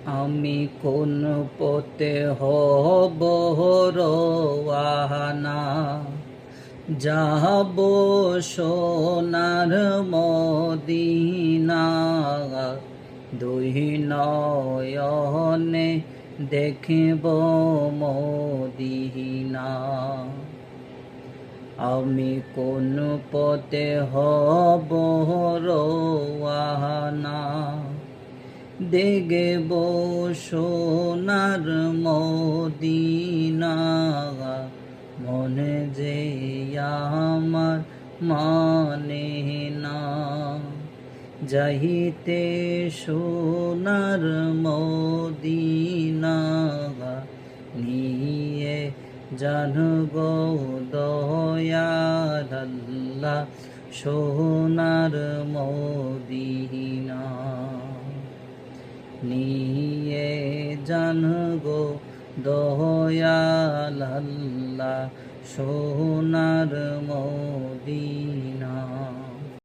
আমি কোন পথে হব রওয়ানা, যাব সোনার মদিনা। দুই নয়নে দেখিব মদিনা। আমি কোন পথে হব রওয়ানা, দেখব সোনার মদিনা। মনে যে আমার মানে না, যাইতে সোনার মদিনা। নিয়ে জানগো দয়াল আল্লাহ সোনার মদিনা। নিয়ে জানগো দয়াল আল্লাহ সোনার মদিনা।